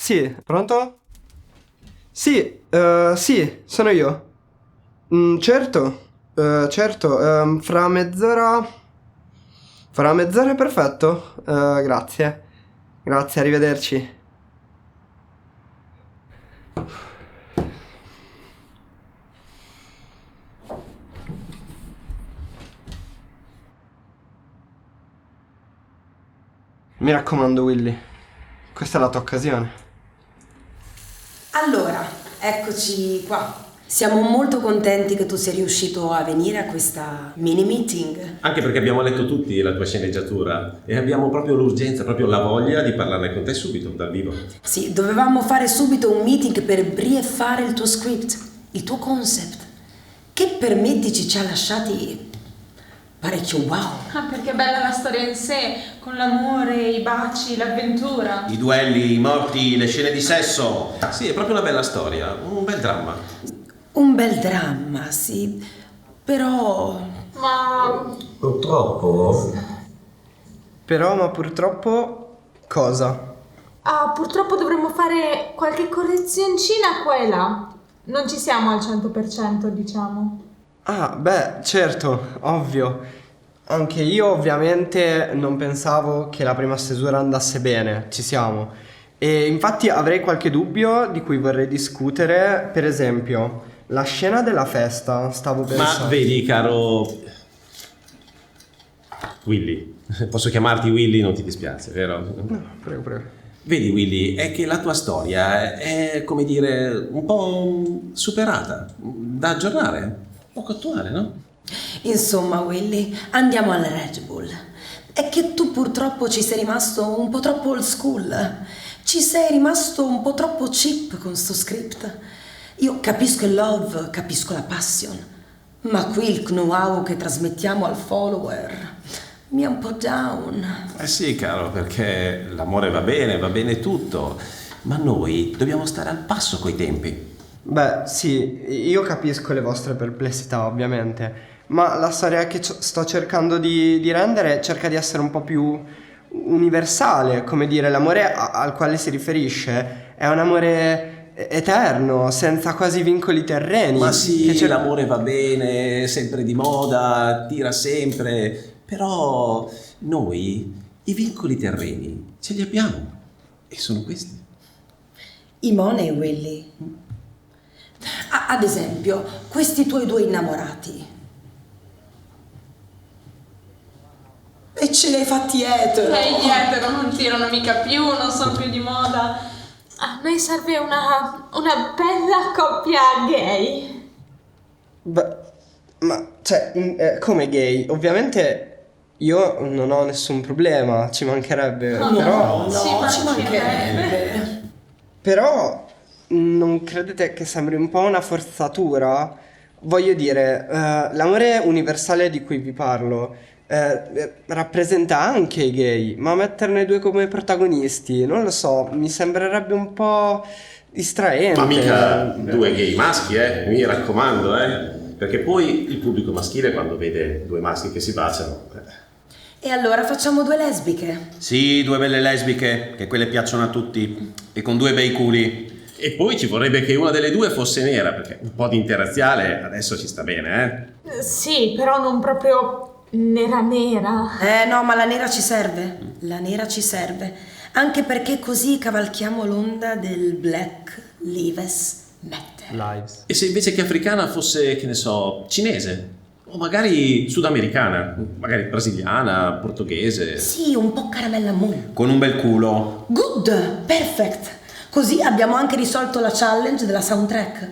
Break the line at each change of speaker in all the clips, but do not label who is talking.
Sì, pronto? Sì, sì, sono io. Certo, certo, fra mezz'ora è perfetto. Grazie. Grazie, arrivederci. Mi raccomando, Willy, questa è la tua occasione.
Allora, eccoci qua. Siamo molto contenti che tu sia riuscito a venire a questa mini meeting.
Anche perché abbiamo letto tutti la tua sceneggiatura e abbiamo proprio l'urgenza, proprio la voglia di parlarne con te subito, dal vivo.
Sì, dovevamo fare subito un meeting per briefare il tuo script, il tuo concept, che per me ci ha lasciati parecchio wow.
Ah, perché è bella la storia in sé, con l'amore, i baci, l'avventura.
I duelli, i morti, le scene di sesso.
Sì, è proprio una bella storia, un bel dramma.
Un bel dramma, sì, però...
Ma
Purtroppo.
Ma purtroppo... Cosa?
purtroppo dovremmo fare qualche correzioncina qua e là. Non ci siamo al 100%, diciamo.
Ah, beh, certo, ovvio. Anche io ovviamente non pensavo che la prima stesura andasse bene, ci siamo. E infatti avrei qualche dubbio di cui vorrei discutere, per esempio, la scena della festa, stavo pensando.
Ma vedi, caro Willy, posso chiamarti Willy, non ti dispiace, vero?
No, prego, prego.
Vedi, Willy, è che la tua storia è, come dire, un po' superata, da aggiornare, poco attuale, no?
Insomma, Willy, andiamo al Red Bull. È che tu purtroppo ci sei rimasto un po' troppo old school. Ci sei rimasto un po' troppo cheap con sto script. Io capisco il love, capisco la passion, ma qui il know-how che trasmettiamo al follower mi è un po' down.
Eh sì, caro, perché l'amore va bene tutto, ma noi dobbiamo stare al passo coi tempi.
Beh, sì, io capisco le vostre perplessità, ovviamente, ma la storia che sto cercando di rendere cerca di essere un po' più universale, come dire, l'amore al quale si riferisce è un amore eterno, senza quasi vincoli terreni.
Ma sì,
che
l'amore va bene, sempre di moda, tira sempre, però noi i vincoli terreni ce li abbiamo e sono questi.
I money, Willy. Ad esempio, questi tuoi due innamorati. E ce li hai fatti etero.
Gli etero non tirano mica più, non sono più di moda. A noi serve una bella coppia gay.
Beh, ma, cioè, come gay? Ovviamente io non ho nessun problema, ci mancherebbe, però...
No, ci mancherebbe.
Però non credete che sembri un po' una forzatura? Voglio dire, l'amore universale di cui vi parlo rappresenta anche i gay, ma metterne due come protagonisti, non lo so, mi sembrerebbe un po' distraente.
Ma mica due gay maschi, mi raccomando, perché poi il pubblico maschile quando vede due maschi che si baciano...
E allora facciamo due lesbiche.
Sì, due belle lesbiche, che quelle piacciono a tutti. E con due bei culi.
E poi ci vorrebbe che una delle due fosse nera, perché un po' di interrazziale adesso ci sta bene,
Sì, però non proprio nera.
No, ma la nera ci serve. La nera ci serve. Anche perché così cavalchiamo l'onda del Black Lives Matter.
Lives.
E se invece che africana fosse, che ne so, cinese? O magari sudamericana, magari brasiliana, portoghese.
Sì, un po' caramella moon.
Con un bel culo.
Good, perfect. Così abbiamo anche risolto la challenge della soundtrack.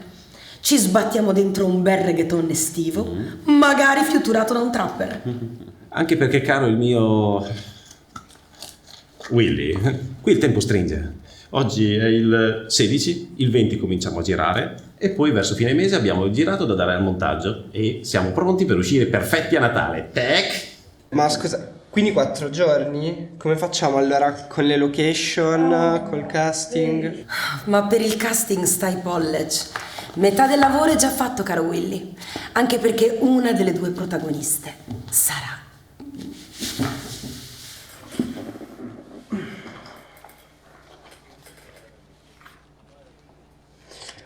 Ci sbattiamo dentro un bel reggaeton estivo, magari fiuturato da un trapper.
Anche perché, caro il mio Willy, qui il tempo stringe. Oggi è il 16, il 20 cominciamo a girare e poi verso fine mese abbiamo il girato da dare al montaggio e siamo pronti per uscire perfetti a Natale. Tac!
Ma scusa, quindi 4 giorni? Come facciamo allora con le location, col casting?
Ma per il casting stai college. Metà del lavoro è già fatto, caro Willy. Anche perché una delle due protagoniste sarà...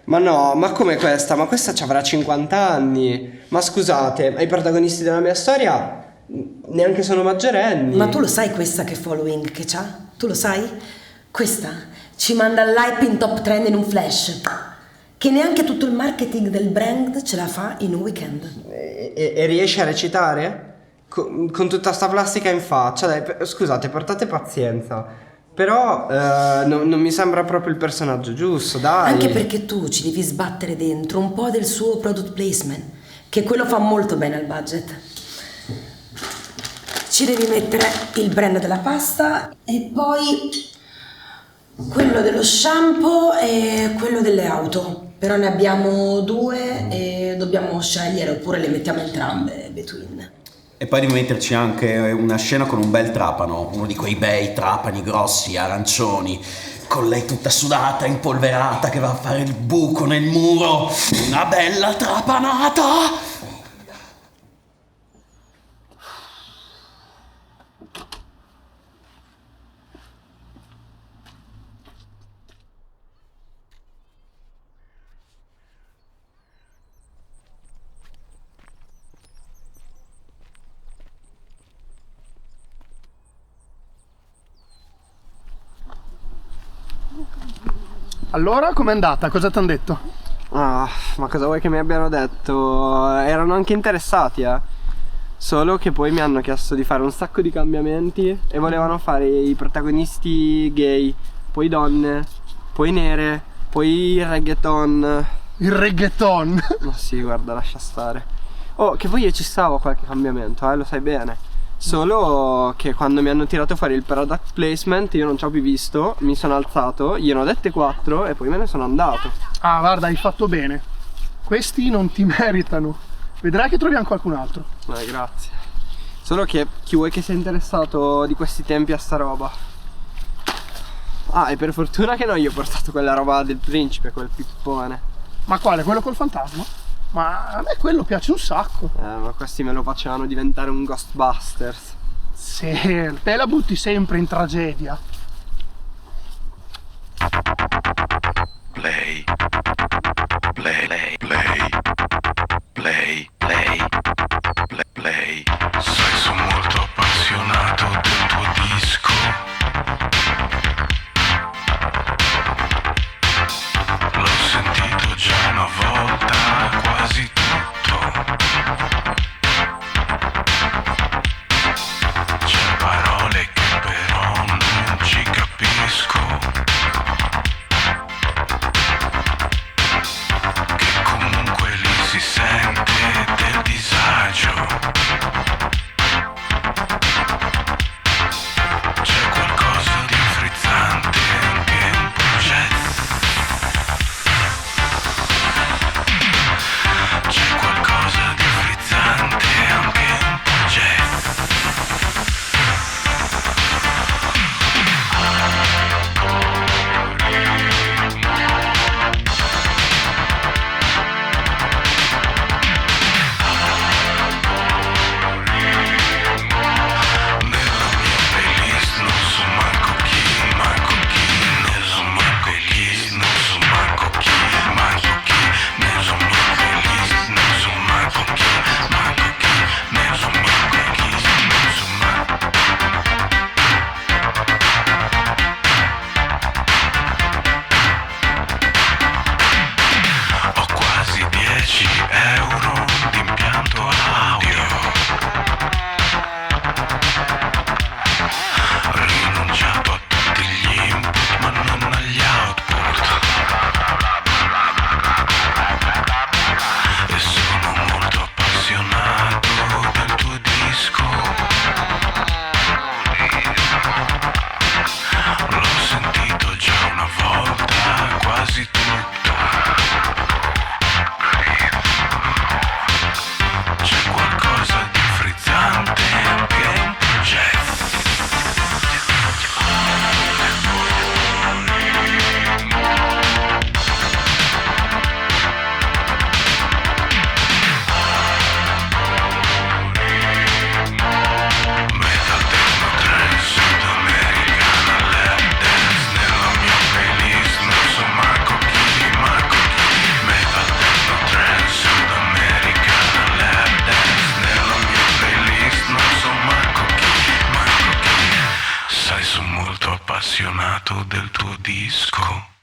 Ma no, ma come questa? Ma questa ci avrà 50 anni. Ma scusate, ma i protagonisti della mia storia neanche sono maggiorenni.
Ma tu lo sai questa che following che c'ha? Tu lo sai? Questa ci manda all'hype in top trend in un flash. Che neanche tutto il marketing del brand ce la fa in un weekend.
E riesce a recitare? Con tutta sta plastica in faccia? Dai, scusate, portate pazienza. Però non mi sembra proprio il personaggio giusto, dai.
Anche perché tu ci devi sbattere dentro un po' del suo product placement, che quello fa molto bene al budget. Ci devi mettere il brand della pasta e poi quello dello shampoo e quello delle auto. Però ne abbiamo 2 e dobbiamo scegliere, oppure le mettiamo entrambe between.
E poi devi metterci anche una scena con un bel trapano, uno di quei bei trapani grossi, arancioni, con lei tutta sudata, impolverata, che va a fare il buco nel muro. Una bella trapanata!
Allora, com'è andata? Cosa ti hanno detto?
Ah, ma cosa vuoi che mi abbiano detto? Erano anche interessati, Solo che poi mi hanno chiesto di fare un sacco di cambiamenti e volevano fare i protagonisti gay, poi donne, poi nere, poi il reggaeton.
Il reggaeton!
Ma sì, guarda, lascia stare. Oh, che poi io ci stavo a qualche cambiamento, lo sai bene. Solo che quando mi hanno tirato fuori il product placement io non ci ho più visto, mi sono alzato, gliene ho dette 4 e poi me ne sono andato.
Ah, guarda, hai fatto bene. Questi non ti meritano. Vedrai che troviamo qualcun altro.
Grazie. Solo che chi vuoi che sia interessato di questi tempi a sta roba? Ah, e per fortuna che no, io ho portato quella roba del principe, quel pippone.
Ma quale? Quello col fantasma? Ma a me quello piace un sacco.
Ma questi me lo facevano diventare un Ghostbusters.
Sì, te la butti sempre in tragedia.
Play. Play. Play. Play. Play. Play. Play. Play. Sai, sono molto appassionato del tuo disco. L'ho sentito già una volta, quasi tutto. C'è parole che però non appassionato del tuo disco.